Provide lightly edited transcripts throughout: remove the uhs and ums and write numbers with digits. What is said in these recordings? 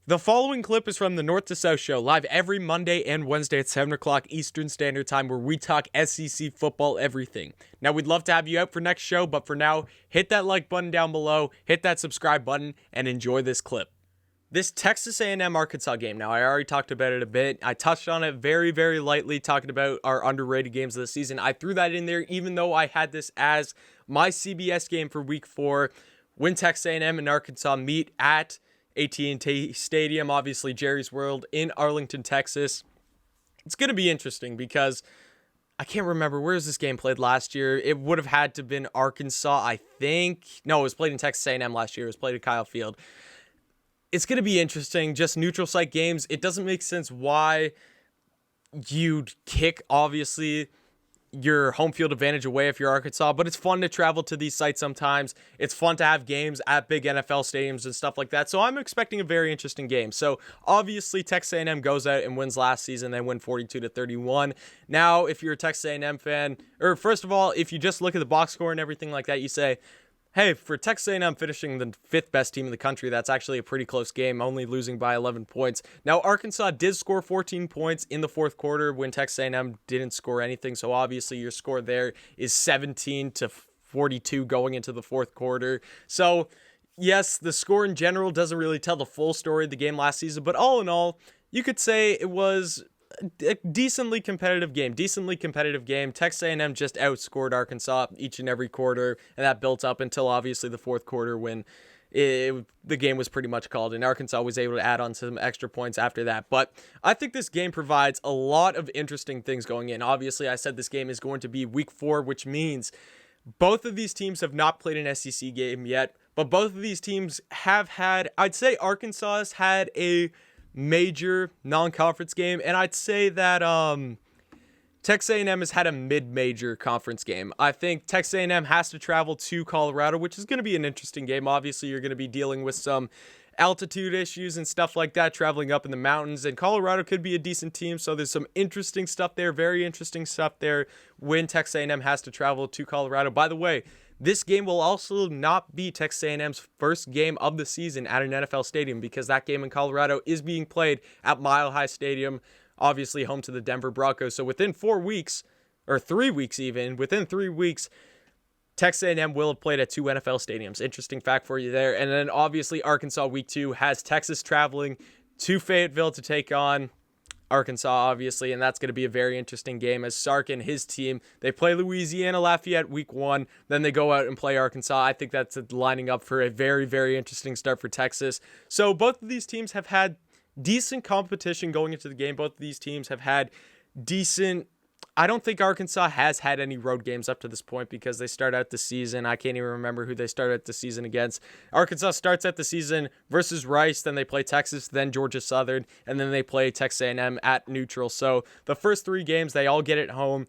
The following clip is from the North to South Show, live every Monday and Wednesday at 7 o'clock Eastern Standard Time, where we talk SEC football everything. Now, we'd love to have you out for next show, but for now, hit that like button down below, hit that subscribe button, and enjoy this clip. This Texas A&M Arkansas game, now I already talked about it a bit. I touched on it very, very lightly, talking about our underrated games of the season. I threw that in there even though I had this as my CBS game for week 4, when Texas A&M and Arkansas meet at AT&T Stadium, obviously Jerry's World in Arlington, Texas. It's going to be interesting because I can't remember, where was this game played last year? It would have had to have been Arkansas, I think. No, it was played in Texas A&M last year. It was played at Kyle Field. It's going to be interesting, just neutral site games. It doesn't make sense why you'd kick, obviously, your home field advantage away if you're Arkansas, but it's fun to travel to these sites sometimes. It's fun to have games at big NFL stadiums and stuff like that. So I'm expecting a very interesting game. So obviously Texas A&M goes out and wins last season. They win 42-31. Now, if you're a Texas A&M fan, or first of all, if you just look at the box score and everything like that, you say, hey, for Texas A&M finishing the 5th best team in the country, that's actually a pretty close game, only losing by 11 points. Now, Arkansas did score 14 points in the fourth quarter when Texas A&M didn't score anything, so obviously your score there is 17-42 going into the fourth quarter. So, yes, the score in general doesn't really tell the full story of the game last season, but all in all, you could say it was a decently competitive game. Texas A&M just outscored Arkansas each and every quarter, and that built up until obviously the fourth quarter when the game was pretty much called, and Arkansas was able to add on some extra points after that. But I think this game provides a lot of interesting things going in. Obviously, I said this game is going to be week 4, which means both of these teams have not played an SEC game yet, but both of these teams have had, I'd say Arkansas has had a major non-conference game, and I'd say that Texas A&M has had a mid-major conference game. I think Texas A&M has to travel to Colorado, which is going to be an interesting game. Obviously, you're going to be dealing with some altitude issues and stuff like that, traveling up in the mountains, and Colorado could be a decent team, so there's some interesting stuff there, very interesting stuff there when Texas A&M has to travel to Colorado. By the way, this game will also not be Texas A&M's first game of the season at an NFL stadium, because that game in Colorado is being played at Mile High Stadium, obviously home to the Denver Broncos. So within 4 weeks, or 3 weeks even, within 3 weeks, Texas A&M will have played at 2 NFL stadiums. Interesting fact for you there. And then obviously Arkansas week 2 has Texas traveling to Fayetteville to take on Arkansas, obviously, and that's going to be a very interesting game as Sark and his team, they play Louisiana Lafayette week 1, then they go out and play Arkansas. I think that's lining up for a very, very interesting start for Texas. So both of these teams have had decent competition going into the game. Both of these teams have had decent, I don't think Arkansas has had any road games up to this point because they start out the season, I can't even remember who they started out the season against. Arkansas starts out the season versus Rice, then they play Texas, then Georgia Southern, and then they play Texas A&M at neutral. So the first 3 games, they all get at home.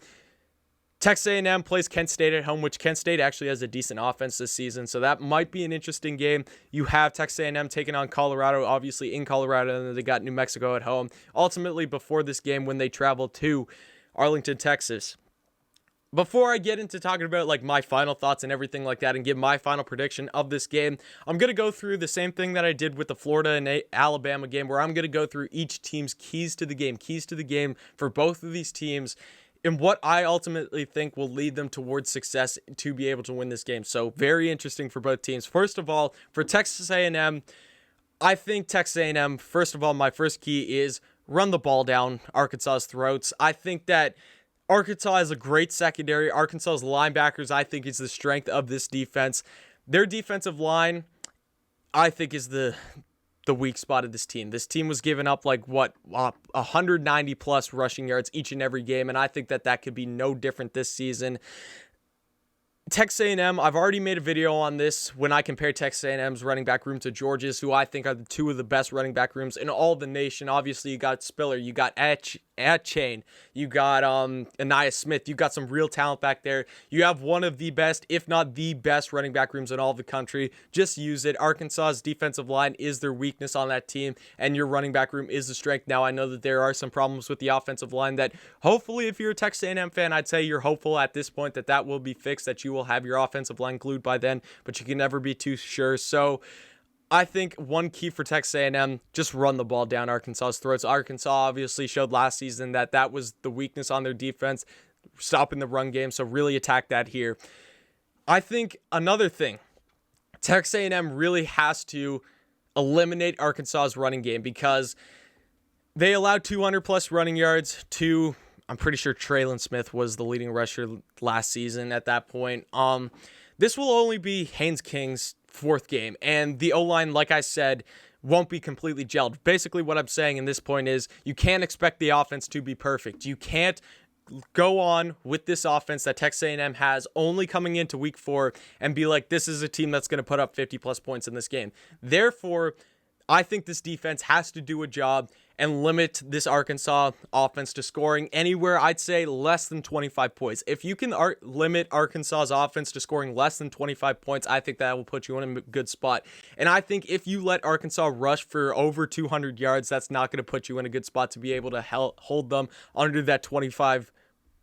Texas A&M plays Kent State at home, which Kent State actually has a decent offense this season, so that might be an interesting game. You have Texas A&M taking on Colorado, obviously in Colorado, and then they got New Mexico at home. Ultimately, before this game, when they travel to Arlington, Texas. Before I get into talking about like my final thoughts and everything like that and give my final prediction of this game, I'm going to go through the same thing that I did with the Florida and Alabama game, where I'm going to go through each team's keys to the game for both of these teams and what I ultimately think will lead them towards success to be able to win this game. So very interesting for both teams. First of all, for Texas A&M, I think Texas A&M, first of all, my first key is run the ball down Arkansas's throats. I think that Arkansas has a great secondary. Arkansas's linebackers, I think, is the strength of this defense. Their defensive line, I think, is the weak spot of this team. This team was giving up 190 plus rushing yards each and every game, and I think that could be no different this season. Texas A&M, I've already made a video on this when I compare Texas A&M's running back room to Georgia's, who I think are the 2 of the best running back rooms in all the nation. Obviously, you got Spiller, you got Chain, you got Anaya Smith, you got some real talent back there. You have one of the best, if not the best, running back rooms in all of the country. Just use it. Arkansas's defensive line is their weakness on that team, and your running back room is the strength. Now, I know that there are some problems with the offensive line that hopefully, if you're a Texas A&M fan, I'd say you're hopeful at this point that will be fixed, that you will have your offensive line glued by then, but you can never be too sure. So I think one key for Texas A&M, just run the ball down Arkansas's throats. Arkansas obviously showed last season that was the weakness on their defense, stopping the run game, so really attack that here. I think another thing, Texas A&M really has to eliminate Arkansas's running game because they allowed 200-plus running yards to, I'm pretty sure Traylon Smith was the leading rusher last season at that point. This will only be Haynes King's fourth game, and the O-line, like I said, won't be completely gelled. Basically, what I'm saying in this point is you can't expect the offense to be perfect. You can't go on with this offense that Texas A&M has only coming into week 4 and be like, this is a team that's going to put up 50-plus points in this game. Therefore, I think this defense has to do a job and limit this Arkansas offense to scoring anywhere, I'd say, less than 25 points. If you can limit Arkansas's offense to scoring less than 25 points, I think that will put you in a good spot. And I think if you let Arkansas rush for over 200 yards, that's not going to put you in a good spot to be able to hold them under that 25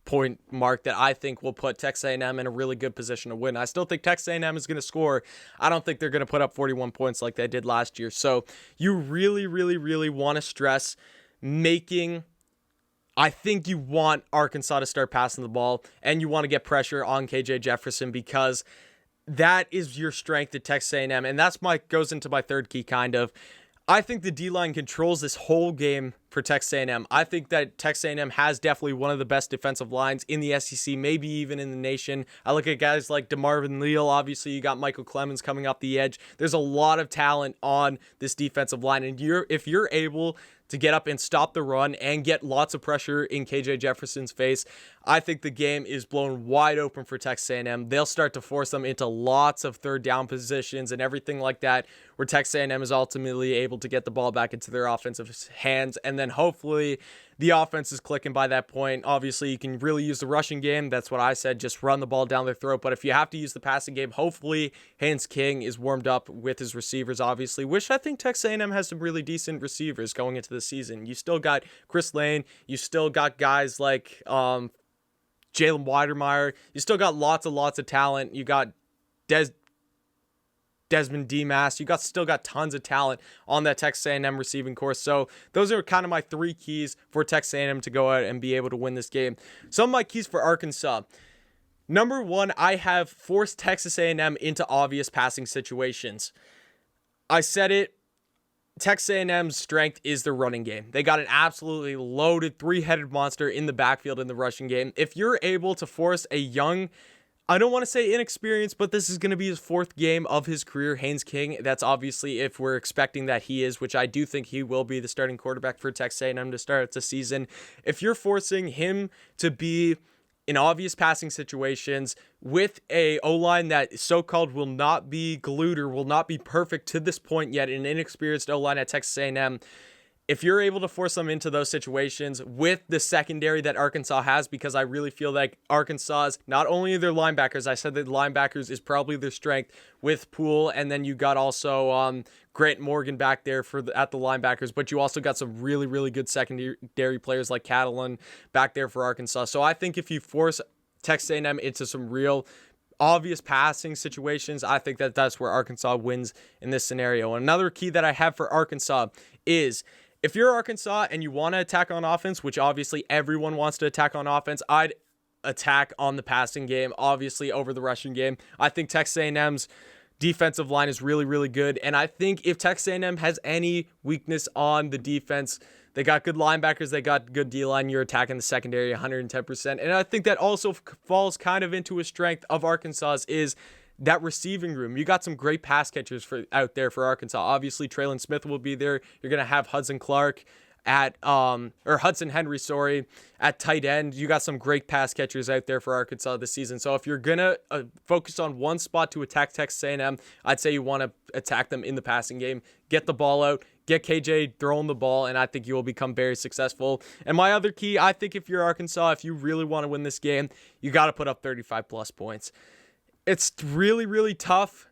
point mark that I think will put Texas A&M in a really good position to win. I still think Texas A&M is going to score. I don't think they're going to put up 41 points like they did last year. So you really, really, really want to stress I think you want Arkansas to start passing the ball, and you want to get pressure on KJ Jefferson because that is your strength at Texas A&M, and that's goes into my third key kind of. I think the D-line controls this whole game for Texas A&M. I think that Texas A&M has definitely one of the best defensive lines in the SEC, maybe even in the nation. I look at guys like DeMarvin Leal. Obviously, you got Michael Clemens coming off the edge. There's a lot of talent on this defensive line, and if you're able to get up and stop the run and get lots of pressure in KJ Jefferson's face, I think the game is blown wide open for Texas A&M. They'll start to force them into lots of third down positions and everything like that, where Texas A&M is ultimately able to get the ball back into their offensive hands, and then hopefully the offense is clicking by that point. Obviously, you can really use the rushing game. That's what I said, just run the ball down their throat. But if you have to use the passing game, hopefully Haynes King is warmed up with his receivers, obviously, which I think Texas A&M has some really decent receivers going into the season. You still got Chris Lane. You still got guys like Jalen Weidermeyer. You still got lots of talent. You got Desmond Demas. You still got tons of talent on that Texas A&M receiving course. So those are kind of my three keys for Texas A&M to go out and be able to win this game. Some of my keys for Arkansas. Number one, I have forced Texas A&M into obvious passing situations. I said it. Texas A&M's strength is the running game. They got an absolutely loaded three-headed monster in the backfield in the rushing game. If you're able to force a young, I don't want to say inexperienced, but this is going to be his fourth game of his career, Haynes King. That's obviously if we're expecting that he is, which I do think he will be the starting quarterback for Texas A&M to start the season. If you're forcing him to be in obvious passing situations with a O-line that so-called will not be glued or will not be perfect to this point yet, an inexperienced O-line at Texas A&M, if you're able to force them into those situations with the secondary that Arkansas has, because I really feel like Arkansas's, not only their linebackers, I said that linebackers is probably their strength with Poole, and then you got also Grant Morgan back there at the linebackers, but you also got some really, really good secondary players like Catalan back there for Arkansas. So I think if you force Texas A&M into some real obvious passing situations, I think that's where Arkansas wins in this scenario. Another key that I have for Arkansas is, if you're Arkansas and you want to attack on offense, which obviously everyone wants to attack on offense, I'd attack on the passing game, obviously over the rushing game. I think Texas A&M's defensive line is really, really good. And I think if Texas A&M has any weakness on the defense, they got good linebackers, they got good D-line, you're attacking the secondary 110%. And I think that also falls kind of into a strength of Arkansas's is that receiving room. You got some great pass catchers out there for Arkansas. Obviously, Traylon Smith will be there. You're going to have Hudson Henry, at tight end. You got some great pass catchers out there for Arkansas this season. So if you're going to focus on one spot to attack Texas A&M, I'd say you want to attack them in the passing game. Get the ball out. Get KJ throwing the ball, and I think you will become very successful. And my other key, I think if you're Arkansas, if you really want to win this game, you got to put up 35-plus points. It's really, really tough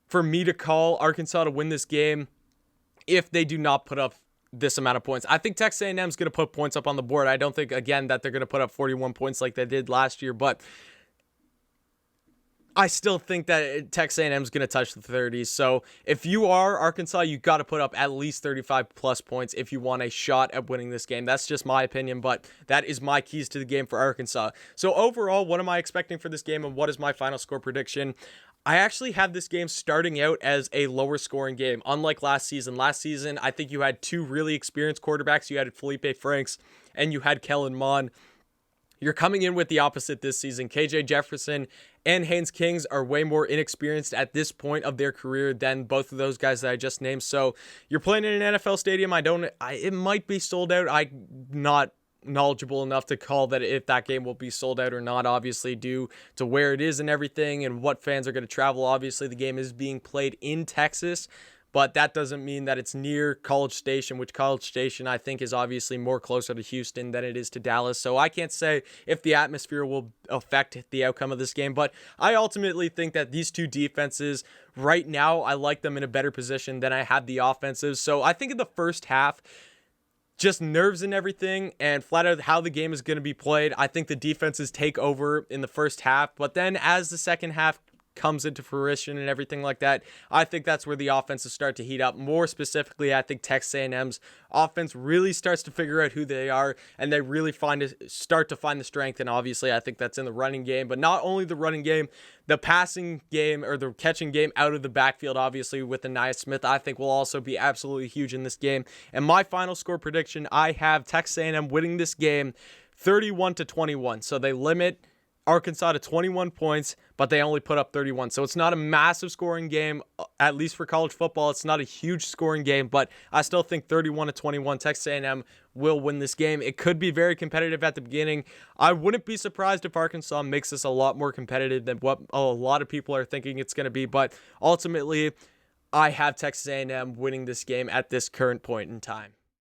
for me to call Arkansas to win this game if they do not put up this amount of points. I think Texas A&M is going to put points up on the board. I don't think, again, that they're going to put up 41 points like they did last year, but I still think that Texas A&M is going to touch the 30s. So if you are Arkansas, you got to put up at least 35 plus points if you want a shot at winning this game. That's just my opinion, but that is my keys to the game for Arkansas. So overall, what am I expecting for this game, and what is my final score prediction? I actually have this game starting out as a lower scoring game, unlike last season. Last season, I think you had two really experienced quarterbacks. You had Felipe Franks and you had Kellen Mond. You're coming in with the opposite this season. KJ Jefferson and Haynes Kings are way more inexperienced at this point of their career than both of those guys that I just named. So you're playing in an NFL stadium. It might be sold out. I'm not knowledgeable enough to call that if that game will be sold out or not, obviously due to where it is and everything and what fans are going to travel. Obviously, the game is being played in Texas, but that doesn't mean that it's near College Station, which College Station I think is obviously more closer to Houston than it is to Dallas. So I can't say if the atmosphere will affect the outcome of this game, but I ultimately think that these two defenses right now, I like them in a better position than I have the offensives. So I think in the first half, just nerves and everything, and flat out how the game is going to be played, I think the defenses take over in the first half. But then as the second half comes into fruition and everything like that, I think that's where the offenses start to heat up. More specifically, I think Texas A&M's offense really starts to figure out who they are, and they really start to find the strength. And obviously, I think that's in the running game, but not only the running game, the passing game or the catching game out of the backfield, obviously with Aniyah Smith, I think will also be absolutely huge in this game. And my final score prediction, I have Texas A&M winning this game 31-21. So they limit Arkansas to 21 points, but they only put up 31. So it's not a massive scoring game, at least for college football. It's not a huge scoring game, but I still think 31-21, Texas A&M will win this game. It could be very competitive at the beginning. I wouldn't be surprised if Arkansas makes this a lot more competitive than what a lot of people are thinking it's going to be, but ultimately, I have Texas A&M winning this game at this current point in time.